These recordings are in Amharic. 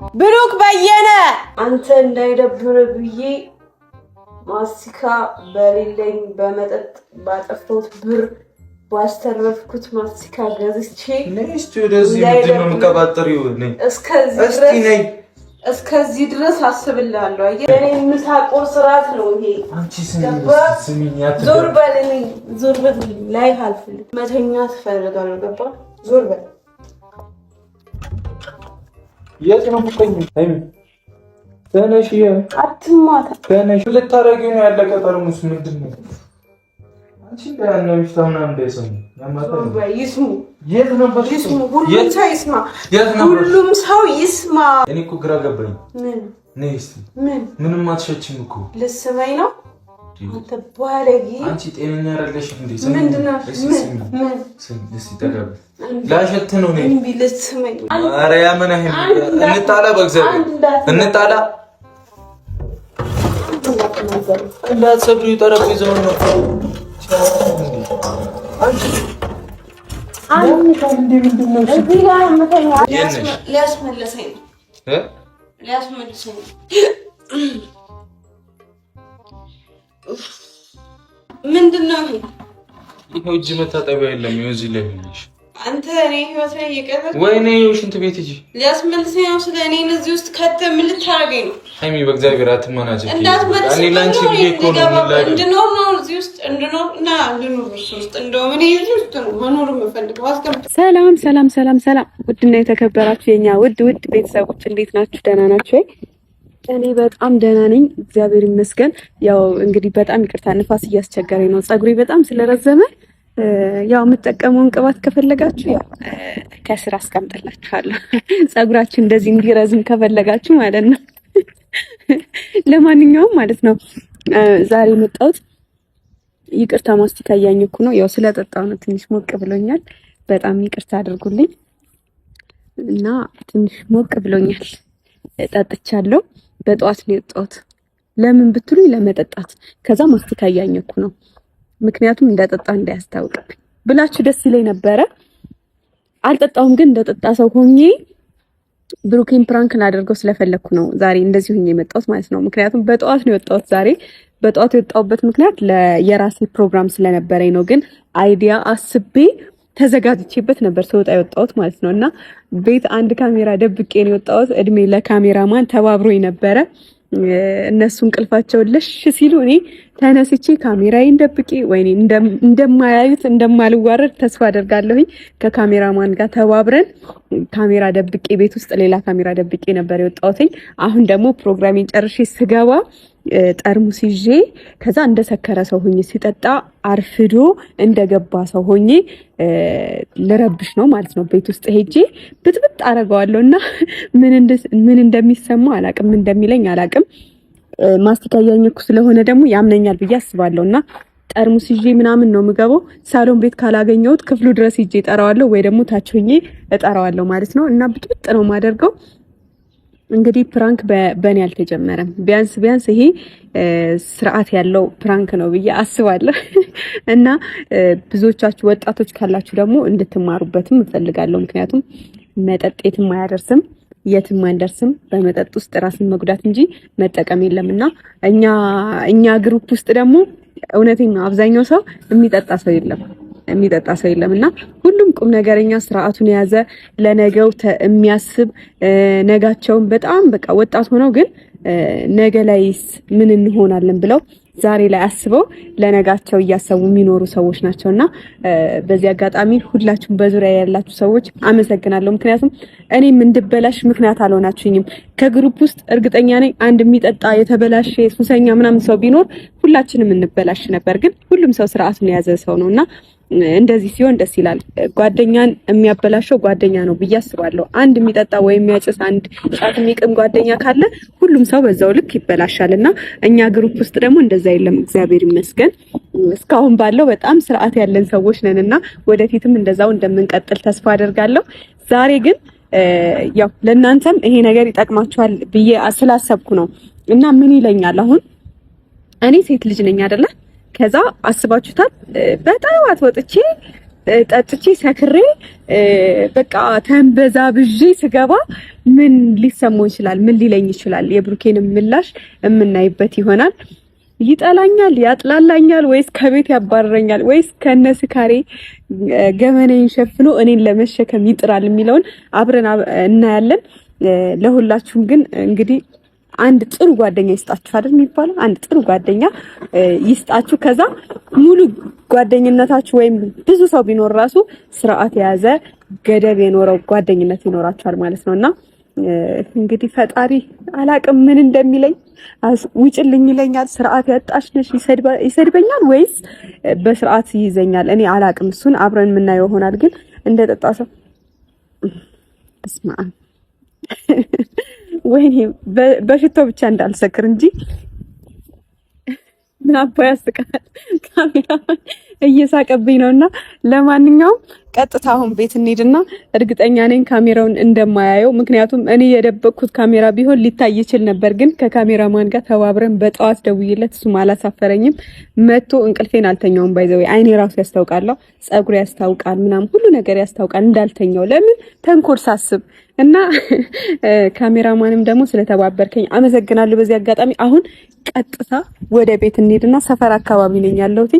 ብሩክ በየነ አንተ እንዳይደብር ብዬ ማስቲካ በሌለኝ በመጠጥ ባጠፋሁት ብር ባስተረፍኩት ማስቲካ ገዝቼ ነስቲ ወደዚህ ምንድነው መቀባጠሪው ነኝ እስከዚህ ድረስ አስብልሃለሁ። የኔ ምሳቆ ስራት ነው ይሄ። አንቺ ስሚኛት ዞር በል ላይ አልፈልግ መተኛ ትፈልጋለህ ገባ ዞር በል የት ነው የምትተኛው? አይሚ ተነሽ አትማታ ተነሽ ልታረጊው ነው ያለቀ ጠርሙስ ምንድነው? አንቺ ያነሽ ታምና እንደሰሙ ያማታው ይስሙ የት ነበር ይስሙ ሁሉም ሰው ይስማ እኔ እኮ ግራ ገባኝ ምን ነይስ ምንም አትሸችም እኮ ልስማኝ ነው አንተ ባለጊ አንቺ ጤነኛ አይደለሽ እንዴ ምንድነው እስቲ ተጋብ ላሸት ነው ነኝ እንቢ ልስማኝ ኧረ ያመና ይሄ እንጣላ በእግዚአብሔር እንጣላ እንዳትሰብሪው ጠረጴዛውን ነው አንዴ ምንድነው እዚህ ጋር መተኛ ሊያስመልሰኝ ምንድነው ይሄው እጅ መታጠቢያ የለም እዚህ ላይ ነሽ አንተ እኔ ህይወት ላይ እየቀረብክ ወይኔ ሽንት ቤት እጂ ሊያስመልሰኝ ነው ስለ እኔ እዚህ ውስጥ ከተ ምን ልታረገኝ ነው ሃይሚ በእግዚአብሔር አትማናጅ እኔ ላንቺ ብዬ እኮ ነው እንድኖር ነው እዚህ ውስጥ እንድኖር ውስጥ እንደው ምን እዚህ ውስጥ ነው መኖር የምፈልገው አስቀምጥ ሰላም ውድና የተከበራችሁ የኛ ውድ ቤተሰቦች እንዴት ናችሁ ደህና ናችሁ ወይ እኔ በጣም ደህና ነኝ እግዚአብሔር ይመስገን ያው እንግዲህ በጣም ይቅርታ ንፋስ እያስቸገረኝ ነው ፀጉሬ በጣም ስለረዘመ ያው የምትጠቀመውን ቅባት ከፈለጋችሁ ያው ከስራ አስቀምጥላችኋለሁ ፀጉራችሁ እንደዚህ እንዲረዝም ከፈለጋችሁ ማለት ነው ለማንኛውም ማለት ነው ዛሬ መጣሁት ይቅርታ ማስቲካ እያኘኩ ነው ያው ስለጠጣው ነው ትንሽ ሞቅ ብሎኛል በጣም ይቅርታ አድርጉልኝ እና ትንሽ ሞቅ ብሎኛል ጠጥቻለሁ በጧት ነው የወጣሁት ለምን ብትሉኝ ለመጠጣት ከዛ ማስቲካ እያኘኩ ነው ምክንያቱም እንደጠጣ እንዳያስታውቅብኝ ብላችሁ ደስ ይለኝ ነበረ አልጠጣውም ግን እንደጠጣ ሰው ሆኜ ብሩኬን ፕራንክ ላደርገው ስለፈለኩ ነው ዛሬ እንደዚህ ሆኜ የመጣሁት ማለት ነው ምክንያቱም በጧት ነው የወጣሁት ዛሬ በጧት የወጣሁበት ምክንያት የራሴ ፕሮግራም ስለነበረኝ ነው ግን አይዲያ አስቤ ተዘጋጅቼበት ነበር ሰውጣ የወጣሁት ማለት ነውና ቤት አንድ ካሜራ ደብቄ ነው የወጣሁት እድሜ ለካሜራማን ተባብሮኝ ነበረ እነሱ እንቅልፋቸው ለሽ ሲሉ እኔ ተነስቼ ካሜራዬን ደብቄ ወይኔ እንደማያዩት እንደማልዋረድ ተስፋ አደርጋለሁኝ ከካሜራማን ጋር ተባብረን ካሜራ ደብቄ ቤት ውስጥ ሌላ ካሜራ ደብቄ ነበር የወጣሁትኝ አሁን ደግሞ ፕሮግራሜን ጨርሼ ስገባ ጠርሙስ ይዤ ከዛ እንደሰከረ ሰው ሆኜ ሲጠጣ አርፍዶ እንደገባ ሰው ሆኜ ለረብሽ ነው ማለት ነው ቤት ውስጥ ሄጄ ብጥብጥ አረጋዋለሁና ምን እንደሚሰማው አላቅም እንደሚለኝ አላቅም ማስቲካ ያኘኩ ስለሆነ ደግሞ ያምነኛል ብዬ አስባለሁና ጠርሙስ ይዤ ምናምን ነው የምገባው ሳሎን ቤት ካላገኘሁት ክፍሉ ድረስ ይዤ እጠራዋለሁ ወይ ደግሞ ታች ሆኜ እጠራዋለሁ ማለት ነው እና ብጥብጥ ነው ማደርገው እንግዲህ ፕራንክ በእኔ አልተጀመረም ቢያንስ ይሄ ስርዓት ያለው ፕራንክ ነው ብዬ አስባለሁ እና ብዙዎቻችሁ ወጣቶች ካላችሁ ደግሞ እንድትማሩበትም እፈልጋለሁ ምክንያቱም መጠጥ የትም አይደርስም በመጠጥ ውስጥ ራስን መጉዳት እንጂ መጠቀም የለምና እኛ ግሩፕ ውስጥ ደግሞ እውነቴን ነው አብዛኛው ሰው የሚጠጣ ሰው የለምና ሁሉም ቁም ነገረኛ ስርዓቱን የያዘ ለነገው የሚያስብ ነጋቸውን በጣም በቃ ወጣት ሆነው ግን ነገ ላይስ ምን እንሆናለን ብለው ዛሬ ላይ አስበው ለነጋቸው እያሰቡ የሚኖሩ ሰዎች ናቸውና በዚህ አጋጣሚ ሁላችሁም በዙሪያ ያላችሁ ሰዎች አመሰግናለሁ ምክንያቱም እኔም እንድበላሽ ምክንያት አልሆናችሁኝም ከግሩፕ ውስጥ እርግጠኛ ነኝ አንድ የሚጠጣ የተበላሸ ሱሰኛ ምናምን ሰው ቢኖር ሁላችንም እንበላሽ ነበር ግን ሁሉም ሰው ስርዓቱን የያዘ ሰው ነውና እንደዚህ ሲሆን ደስ ይላል ጓደኛን የሚያበላሸው ጓደኛ ነው ብዬ አስባለሁ አንድ የሚጠጣ ወይ የሚያጭስ አንድ ጫት የሚቅም ጓደኛ ካለ ሁሉም ሰው በዛው ልክ ይበላሻልና እኛ ግሩፕ ውስጥ ደግሞ እንደዛ የለም እግዚአብሔር ይመስገን እስካሁን ባለው በጣም ስርዓት ያለን ሰዎች ነንና ወደፊትም እንደዛው እንደምንቀጥል ተስፋ አደርጋለሁ ዛሬ ግን ያው ለእናንተም ይሄ ነገር ይጠቅማችኋል ብዬ ስላሰብኩ ነው እና ምን ይለኛል አሁን እኔ ሴት ልጅ ነኝ አይደለ ከዛ አስባችሁታል በጣም አትወጥቼ ጠጥቼ ሰክሬ በቃ ተንበዛብዤ ስገባ ምን ሊሰማው ይችላል? ምን ሊለኝ ይችላል? የብሩኬንም ምላሽ የምናይበት ይሆናል። ይጠላኛል፣ ያጥላላኛል፣ ወይስ ከቤት ያባረረኛል፣ ወይስ ከነስካሬ ገመኔን ሸፍኖ እኔን ለመሸከም ይጥራል የሚለውን አብረን እናያለን። ለሁላችሁም ግን እንግዲህ አንድ ጥሩ ጓደኛ ይስጣችሁ አይደል የሚባለው? አንድ ጥሩ ጓደኛ ይስጣችሁ። ከዛ ሙሉ ጓደኝነታችሁ ወይም ብዙ ሰው ቢኖር ራሱ ስርዓት የያዘ ገደብ የኖረው ጓደኝነት ይኖራችኋል ማለት ነውና እንግዲህ ፈጣሪ አላቅም ምን እንደሚለኝ። ውጭልኝ ይለኛል፣ ስርዓት ያጣሽ ነሽ ይሰድበኛል፣ ወይስ በስርዓት ይይዘኛል? እኔ አላቅም። እሱን አብረን የምናየው ይሆናል። ግን እንደጠጣ ሰው እስማ ወይኔ በሽቶ ብቻ እንዳልሰክር እንጂ ምን አባይ ያስቃል። ካሜራ እየሳቀብኝ ነውና ለማንኛውም ቀጥታ አሁን ቤት እንሂድና እርግጠኛ ነኝ ካሜራውን እንደማያየው። ምክንያቱም እኔ የደበቅኩት ካሜራ ቢሆን ሊታይ ይችል ነበር። ግን ከካሜራማን ጋር ተባብረን በጠዋት ደውዬለት እሱም አላሳፈረኝም። መጥቶ እንቅልፌን አልተኛውም። ባይዘው አይኔ ራሱ ያስታውቃል፣ ጸጉሬ ያስታውቃል፣ ምናምን ሁሉ ነገር ያስታውቃል እንዳልተኛው። ለምን ተንኮል ሳስብ እና ካሜራማንም ደግሞ ስለተባበርከኝ አመሰግናለሁ። በዚህ አጋጣሚ አሁን ቀጥታ ወደ ቤት እንሂድና ሰፈር አካባቢ ነኝ ያለሁት።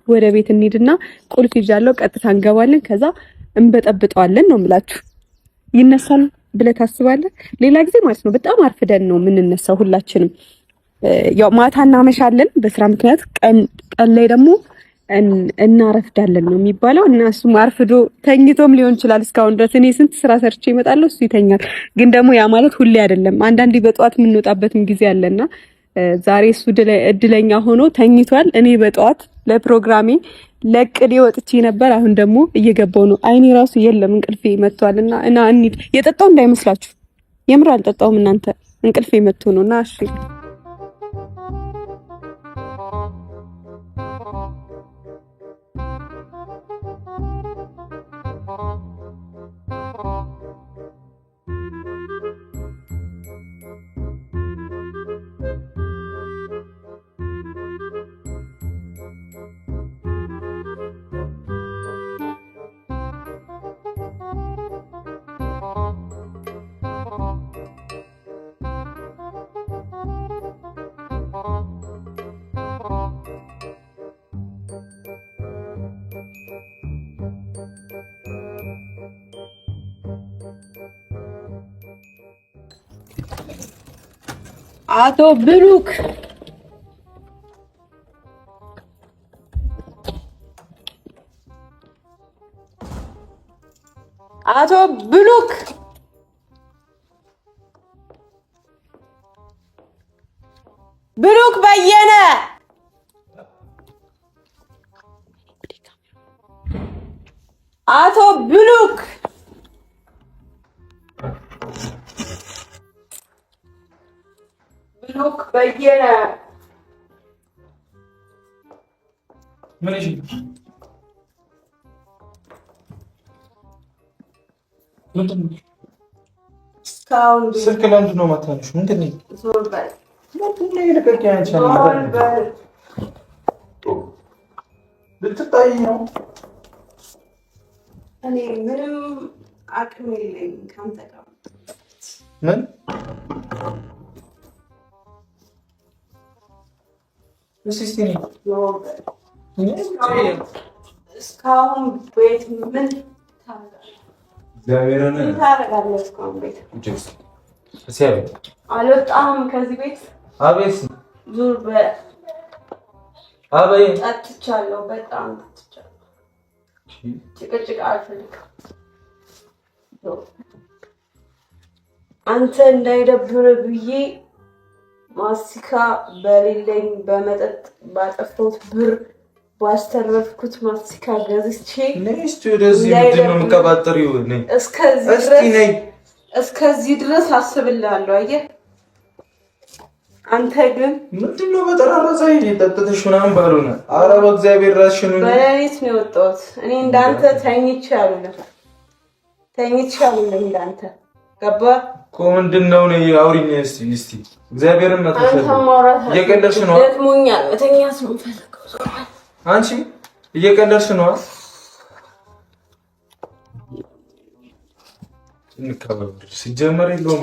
ወደ ቤት እንሂድና ቁልፍ ይዣለሁ። ቀጥታ እንገባለን። ከዛ እንበጠብጠዋለን ነው የምላችሁ። ይነሳል ብለህ ታስባለህ? ሌላ ጊዜ ማለት ነው በጣም አርፍደን ነው የምንነሳው ሁላችንም። ያው ማታ እናመሻለን በስራ ምክንያት፣ ቀን ላይ ደግሞ እናረፍዳለን ነው የሚባለው። እና እሱም አርፍዶ ተኝቶም ሊሆን ይችላል እስካሁን ድረስ። እኔ ስንት ስራ ሰርቼ እመጣለሁ፣ እሱ ይተኛል። ግን ደግሞ ያ ማለት ሁሌ አይደለም። አንዳንዴ በጠዋት የምንወጣበትም ጊዜ አለና ዛሬ እሱ እድለኛ ሆኖ ተኝቷል። እኔ በጠዋት ለፕሮግራሜ ለቅዴ ወጥቼ ነበር። አሁን ደግሞ እየገባው ነው። አይኔ ራሱ የለም እንቅልፌ መጥቷልና እና እንሂድ። የጠጣው እንዳይመስላችሁ፣ የምር አልጠጣውም እናንተ፣ እንቅልፌ መጥቶ ነውና እሺ አቶ ብሩክ ብሩክ በየነ አቶ ብሩክ በየነ ምን እሺ ስልክ ለምንድን ነው የማታነሺው? ምንድን ነው? ዞር በል። ምንድን ነው የለቀቀኝ? አንቺ ልትጣይ ነው? እኔ ምንም አቅም የለኝም ከአንተ ጋር። ምን እስካሁን ቤት ምን ታደርጋለህ? እስካሁን ቤት አልወጣህም ከዚህ ቤት? አቤት ዙር በል። አቤት ጠጥቻለሁ፣ በጣም ጠጥቻለሁ። ጭቅጭቅ አልፈልግም። አንተ እንዳይደብር ብዬ ማስቲካ በሌለኝ በመጠጥ ባጠፋሁት ብር ባስተረፍኩት ማስቲካ ገዝቼ እስከዚህ ድረስ አስብልሃለሁ። አየህ አንተ ግን ምንድነው በጠራራ ፀሐይ ጠጥተሽ ምናምን ባልሆነ፣ ኧረ በእግዚአብሔር ራስሽን በሌሊት ነው የወጣሁት። እኔ እንዳንተ ተኝቼ አይደለም እንዳንተ ገባህ እኮ። ምንድነው ነው አውሪኝ እስቲ እግዚአብሔርን መተሽ እየቀለድሽ ነው። ደክሞኛል፣ መተኛት ነው የምፈልገው። አንቺ እየቀለድሽ ነው። እንከባበር። ሲጀመር የለውም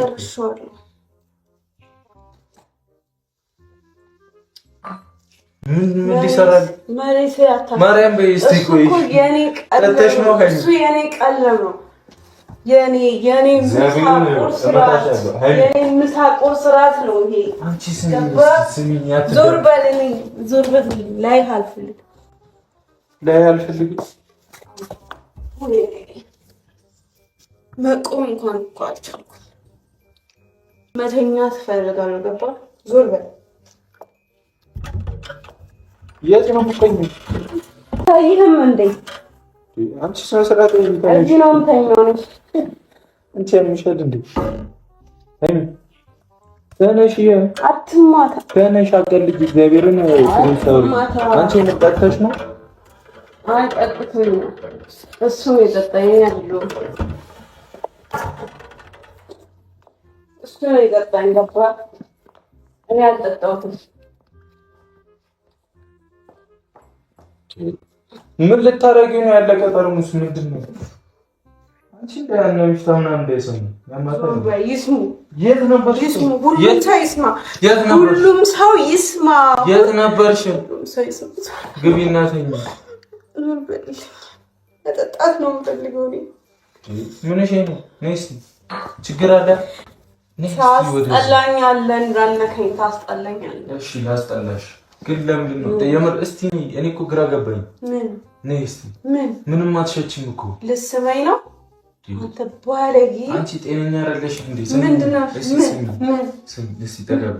ምን ይሰራል? ማርያም በይስቲ ቆይ ጠጥተሽ ነው እሱ የኔ ቀለም ነው። የኔ ምሳ ቁርስ ራት ነው ይሄ። አንቺ ስሚኝ፣ ዞር በልልኝ ላይ አልፈልግም መቆም እንኳን እኮ አልቻልኩም። መተኛት እፈልጋለሁ። ገባ? ዞር በል። የት ነው የምትተኛው? ታይህም እንዴ? አንቺ ስነ ስርዓት ነው የምተኛው። አንቺ የምትሸድ እንዴ? ተነሽ፣ አትማታ። ተነሽ፣ አቀልጅ እግዚአብሔርን ፍሬንሳውሪ። አንቺ የምትጠጣሽ ነው? አይ ጠጥቶኝ ነው እሱ የጠጣኝ አይደለም። እሱ ነው የጠጣኝ። ገባ? እኔ አልጠጣሁትም። ምን ልታረጊው ነው? ያለቀ ጠርሙስ ምንድን ነው? አንቺ እንዳያነው ይፍታውና እንደሰሙ ያማታው ይስሙ። የት ነበርሽ? ይስሙ። ሁሉም ሰው ይስማ። ሁሉም ሰው ይስማ። የት ነበርሽ? ግቢና ተኝ። መጠጣት ነው የምፈልገው እኔ። ምን እሺ ነው? ነይስ ችግር አለ? ታስጠላኛለህ። እንዳልነካኝ ታስጠላኛለህ። እሺ ላስጠላሽ ግን ለምንድን ነው የምር? እስቲ እኔ እኮ ግራ ገባኝ። ምን ነይ እስቲ ምንም አትሸችም እኮ ልስመኝ ነው አንተ ባለጌ። አንቺ ጤነኛ አይደለሽ እንዴ? ምንድነው? እስቲ ተጋብ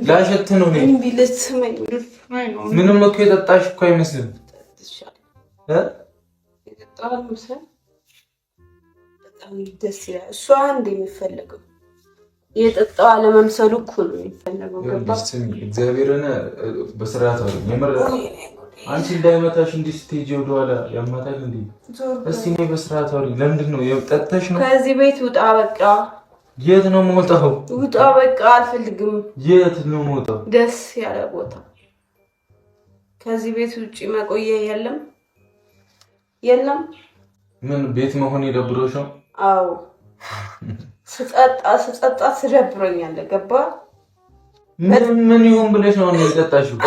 ላሸት ነው ነይ እንዴ? ልስመኝ ነው። ምንም እኮ የጠጣሽ እኮ አይመስልም። የጠጣው ምስል በጣም ደስ ይላል። እሷ እንደ የሚፈልገው የጠጣው አለመምሰሉ እኮ ነው የሚፈልገው። ገባ? እግዚአብሔርን በስርዓት አውሪ። የምር አንቺ እንዳይመታሽ እንዲህ ስትሄጂ ወደኋላ ያማታል እንዴ? እስቲ ነይ በስርዓት አውሪ። ለምንድን ነው የጠጣሽ ነው? ከዚህ ቤት ውጣ በቃ። የት ነው የምወጣው? ውጣ በቃ። አልፈልግም። የት ነው የምወጣው? ደስ ያለ ቦታ። ከዚህ ቤት ውጪ መቆየ የለም። ምን ቤት መሆን የደብሮሽ ነው? አዎ ስጠጣ ስደብሮኛል። ገባ? ምን ይሁን ብለሽ ነው የጠጣሽው?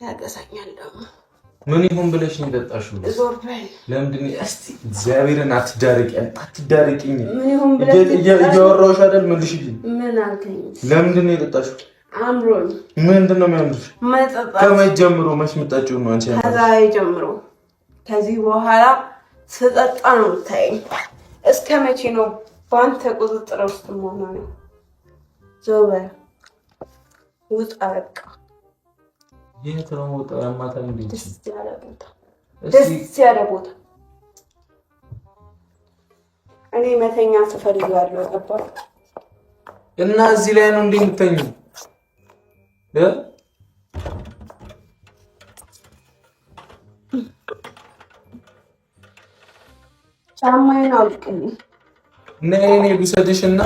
ያገሳኛል ደግሞ። ምን ይሁን ብለሽ ነው የጠጣሽው? ዞር በይ። ለምንድን ነው እስቲ እግዚአብሔርን አትዳርቂኝ። ምን ይሁን ብለሽ እያወራሁሽ አይደል? መልሽልኝ። ምን አልከኝ? ለምንድን ነው የጠጣሽው? አምሮኝ። ምንድን ነው የሚያምርሽ? መጠጣት። ከመቼ ጀምሮ መች የምጠጪው ነው አንቺ? ከዛሬ ጀምሮ። ከዚህ በኋላ ስጠጣ ነው የምታየኝ። እስከ መቼ ነው በአንተ ቁጥጥር ውስጥ መሆን ነው? ዞር በል ውጣ በቃ። የት ነው የምወጣው? ያማታል እንዴ? ደስ ያለ ቦታ እኔ መተኛ ትፈልጋለሁ። ገባ? እና እዚህ ላይ ነው እንዴ የምተኛው? ጫማዬን አውልቅልኝ። ነይ ብሰድሽና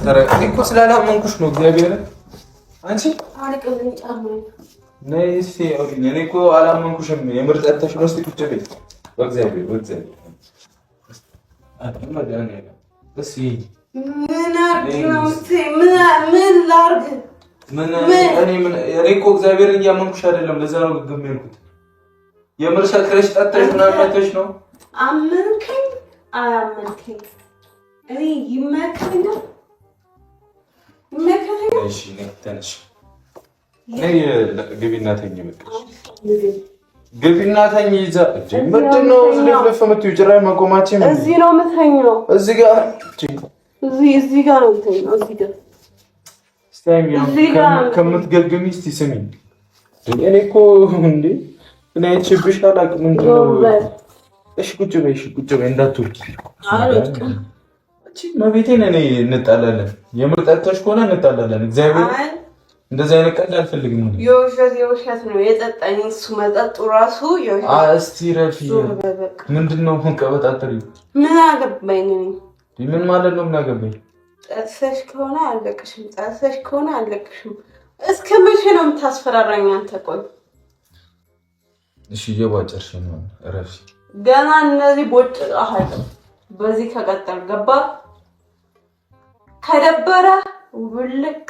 ተረጋጊ እኮ ስላላመንኩሽ ነው። እግዚአብሔር አንቺ አውልቅልኝ ጫማዬን። ነይ እስቲ አውልኝ። እኔ እኮ አላመንኩሽም። የምር ጠጥተሽ ነው። እስቲ ቁጭ በይ። በእግዚአብሔር እስቲ ምን ላድርግ? እኔ እኮ እግዚአብሔርን እያመንኩሽ አይደለም። ለዛ ነው ግግም ያልኩት። የምር ሰክረሽ ጠጥተሽ ምናምን መተሽ ነው። አመንከኝ አላመንከኝ እኔ ይመከኛል። እሺ ነሽ ነይ ግቢና ተኝ። ግቢና ተኝ። ይዛ ምንድን ነው ዝልፍልፍ የምትይው? ጭራሽ መቆማችን እዚህ ነው የምተኛው። እዚህ ጋር ነው የምተኛው። እዚህ ጋር ከምትገግሚ እስቲ ስሚኝ። እኔ እኮ እንዴ እኔ አይቼብሽ አላውቅም። ምንድን ነው? እሺ ቁጭ በይ እንዳትወርቂ። አልወድቅም። መቤቴን እኔ እንጣላለን። የምር ጠጥተሽ ከሆነ እንጣላለን። እግዚአብሔር እንደዚህ አይነት ቀልድ አልፈልግም። የውሸት ነው የጠጣኝ እሱ መጠጡ ራሱ የውሸት። እስቲ ረፊ ምንድን ነው ቀበጣጥሪው? ምን አገባኝ? ምን ማለት ነው? ምን አገባኝ? ጠጥተሽ ከሆነ አለቅሽም። እስከ መቼ ነው የምታስፈራራኝ አንተ? ቆይ እሺ እየቧጨርሽ ነው። ረፊ ገና እነዚህ ቦጭ አሃለ በዚህ ከቀጠል ገባ ከደበረ ውልቅ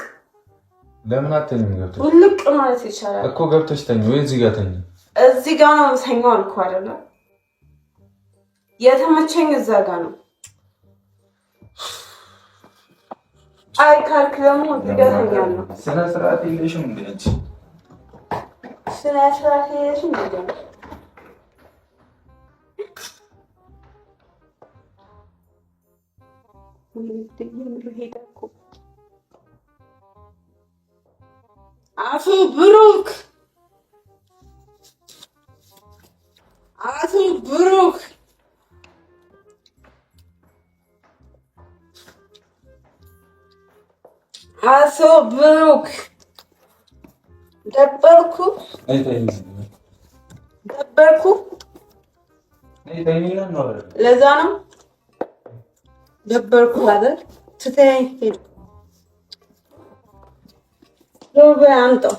ለምን አትተኝም? ገብተሽ ውልቅ ማለት ይቻላል እኮ ገብተሽ ተኝ ወይ እዚህ ጋር ተኝ። እዚህ ጋር ነው የምተኛው አልኩህ አይደለ? የተመቸኝ እዛ ጋር ነው። አይ ካልክ ደግሞ እዚህ ጋር ተኛለሁ። ስነ ስርዓት የለሽም እንዴ አንቺ? ስነ ስርዓት የለሽም እንዴ? አቶ ብሩክ ደበርኩ ለዛ ነው ደበርኩ አይደል? ትተኸኝ ሄድኩ። አንተው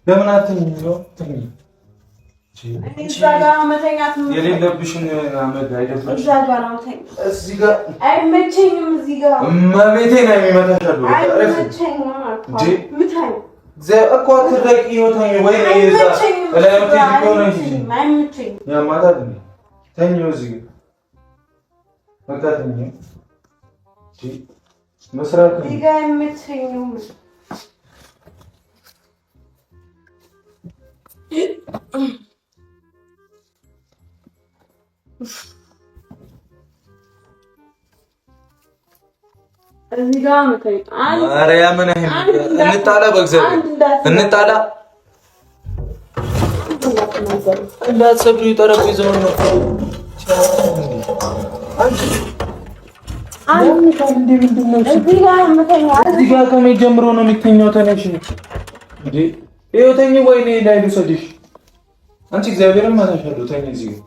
ለምን አትተኝም? እዛ ጋር መተኛት የሌለብሽን አመድ አይደለም። እዛ ጋር ነው ተኝ። እዚህ ጋር አይመቸኝም። እዚህ ጋር እመቤቴ ነው የሚመታሻሉ። አይመቸኝም አልኩ። ምታኝ እኮ አትረቂ ይወታኝ ወይ ነው ይዛ ለምን ትይቆነ እንጂ አይመቸኝም። ያማታል። ተኝው እዚህ ጋር በቃ ተኝው። መስራት እዚህ ጋር አይመቸኝም። እዚህ ጋር መተኝ ማርያምን እንጣላ፣ በእግዚአብሔር እንጣላ። እንዳትሰብሪ ጠረጴዛውን ነው። እዚህ ጋር ከመቼ ጀምሮ ነው የሚተኛው? ተነሽ እንዴ! ይኸው ተኝ። ወይኔ ላይ ልውሰድሽ። አንቺ እግዚአብሔርን ማታሻለሁ። ተኝ እዚህ ጋር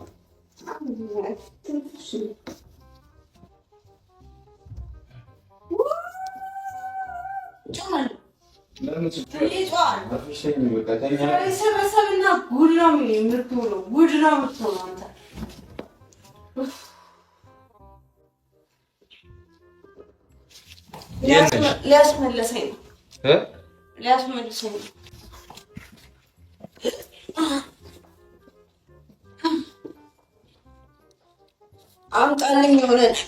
ሊያስመልሰኝ ነው። አምጣልኝ የሆነ ነገር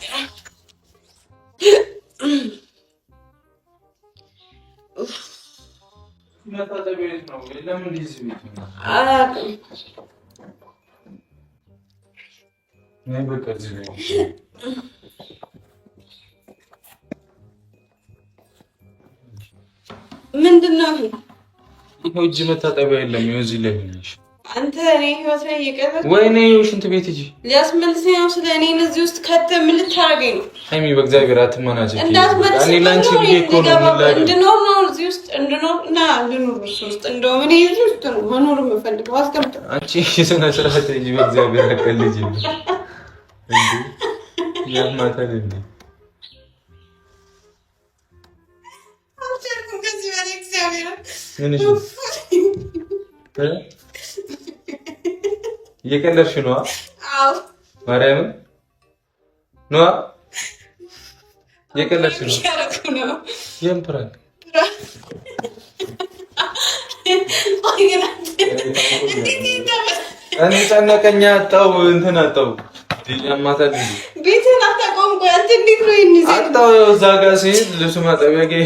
ምንድን ነው? ይሄው እጅ መታጠቢያ የለም። ይኸው እዚህ ላይ ነሽ አንተ። እኔ ህይወት ላይ እየቀረጽ ወይኔ ሽንት ቤት ሂጂ። ሊያስመልሰኝ ነው። ስለ እኔ እዚህ ውስጥ ከተህ ምን ልታረገኝ ነው? ሃይሚ በእግዚአብሔር አትመናጭ። እንዳትመልሰኝ እኔ ላንቺ ብዬ እኮ ነው እንድኖር ነው እዚህ ውስጥ እንድኖር እና እንድኖር እሱ ውስጥ እንደው እኔ እዚህ ውስጥ ነው መኖር የምፈልገው። አስቀምጥ አንቺ ስነ ስርዓት እንጂ በእግዚአብሔር አቀልጂ እንዴ ያማታል እንዴ? አልቻልኩም ከዚህ በላይ እግዚአብሔር ምን እሺ እየቀለድሽ ነው? አዎ ማርያምን ነው እየቀለድሽ ነው? የምን ፕራንክ? እኔ ጨነቀኝ። አጣው እንትን አጣው ያማታል እንዴ? ቤትን አታውቀውም? ቆይ አንተ እንዴት ነው ይሄን ይዘህ አጣው? እዛ ጋር ሲሄድ ልብስ ማጠቢያ ጋር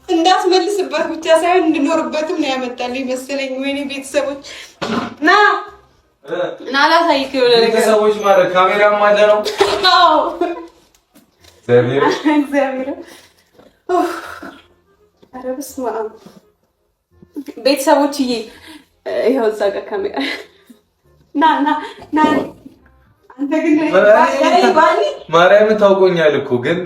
እንዳስመልስበት ብቻ ሳይሆን እንድኖርበትም ነው ያመጣልኝ መሰለኝ። ወይኔ ቤተሰቦች ና ላሳይክ የሆነ ነገር። ቤተሰቦች ማለት ካሜራም አለ ነው? አዎ እግዚአብሔር ኧረ በስመ አብ ቤተሰቦችዬ፣ ይኸው እዛ ጋር ካሜራ ና አንተ ግን ማርያምን ታውቆኛል እኮ ግን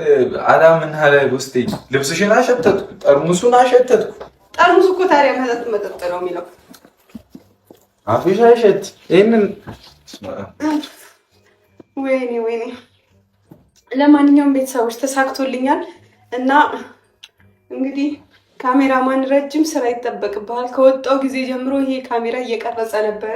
አላምን አለ ውስጤ። ልብስሽን አሸተትኩ፣ ጠርሙሱን አሸተትኩ። ጠርሙሱ እኮ ታዲያ መጠጥ ነው የሚለው። አፍሽ አይሸት። ይሄንን ወይኔ ለማንኛውም ቤተሰቦች ተሳክቶልኛል እና እንግዲህ ካሜራማን ረጅም ስራ ይጠበቅብሃል። ከወጣው ጊዜ ጀምሮ ይሄ ካሜራ እየቀረጸ ነበረ።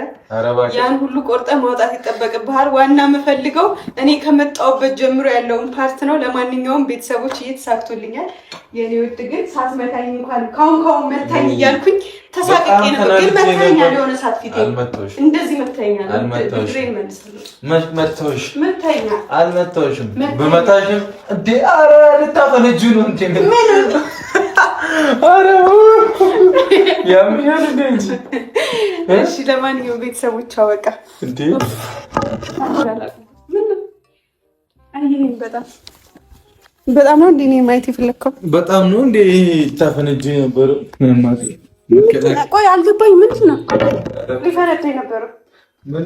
ያን ሁሉ ቆርጠ ማውጣት ይጠበቅብሃል። ዋና የምፈልገው እኔ ከመጣሁበት ጀምሮ ያለውን ፓርት ነው። ለማንኛውም ቤተሰቦች ተሳክቶልኛል። የኔ ውድ ግን ሳትመታኝ እንኳን ካሁን መታኝ እያልኩኝ ተሳቅቄ ነበር። ግን መታኛል፣ የሆነ ሰዓት ፊቴ እንደዚህ መታኛል። አልመታሁሽም። በመታሽም እንዴ ኧረ ልታፈነጁ ነው እንዴ? እሺ ለማንኛውም ቤተሰቦች በቃ እንዴ በጣም ነው እንዴ ማየት የፈለከው? በጣም ነው እንዴ ታፈነጂ ነበር? ቆይ አልገባኝ። ምንድን ነው ሊፈነዳ የነበረው? ምን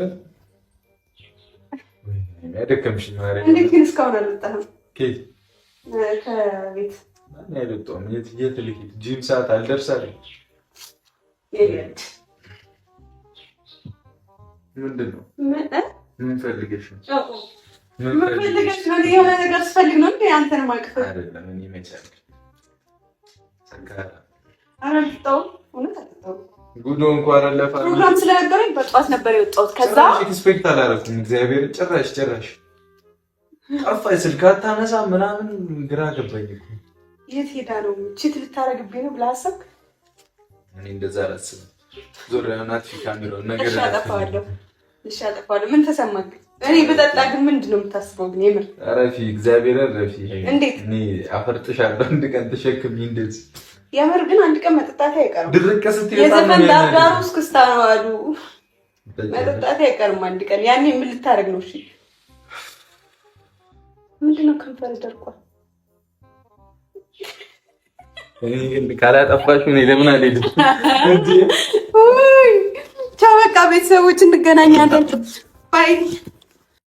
ያደከምሽ ማለት እንዴት ግን እስካሁን አልወጣህም ከቤት? አይደለም የት ልሂድ? ጂም ሰዓት አልደርሳለሁ። ምንድን ነው? ምን ፈልገሽ ነው? ምን ፈልገሽ ነው? የሆነ ነገር ስፈልግ ነው እንዴ አንተን ማቅፈት? አይደለም እኔ መቻል ሰካራ አራልጣው እውነት አጥጣው ጉዶ እንኳን አለፈ። ፕሮግራም ስለነበረኝ በጧት ነበር የወጣሁት። ከዛ ኤክስፔክት አላደረኩም። እግዚአብሔር ጭራሽ ጠፋኝ። ስልክ አታነሳ ምናምን ግራ ገባኝ እኮ። የት ሄዳ ነው? ቺት ልታረግብኝ ነው ብለህ አሰብክ? እኔ እንደዛ አላስብም። ዞሪያው ናት ካሜራው ነገር እሺ አጠፋዋለሁ። ምን ተሰማህ? እኔ በጠጣ ግን ምንድን ነው የምታስበው? ግን የምር አረፊ እግዚአብሔር አረፊ። እንዴት እኔ አፈርጥሻለሁ አንድ ቀን ተሸክምኝ እንደዚህ። የምር ግን አንድ ቀን መጠጣቴ አይቀርም። ድርቅ ስትይ የዘፈን ዳርዳሩ እስክስታ ነው አሉ። መጠጣቴ አይቀርም አንድ ቀን። ያኔ ምን ልታረግ ነው? እሺ ምንድን ነው ከንፈር ደርቋል? እኔ ካላጠፋሽ እኔ ለምን አልሄድም? ቻው በቃ ቤተሰቦች እንገናኛለን። ባይ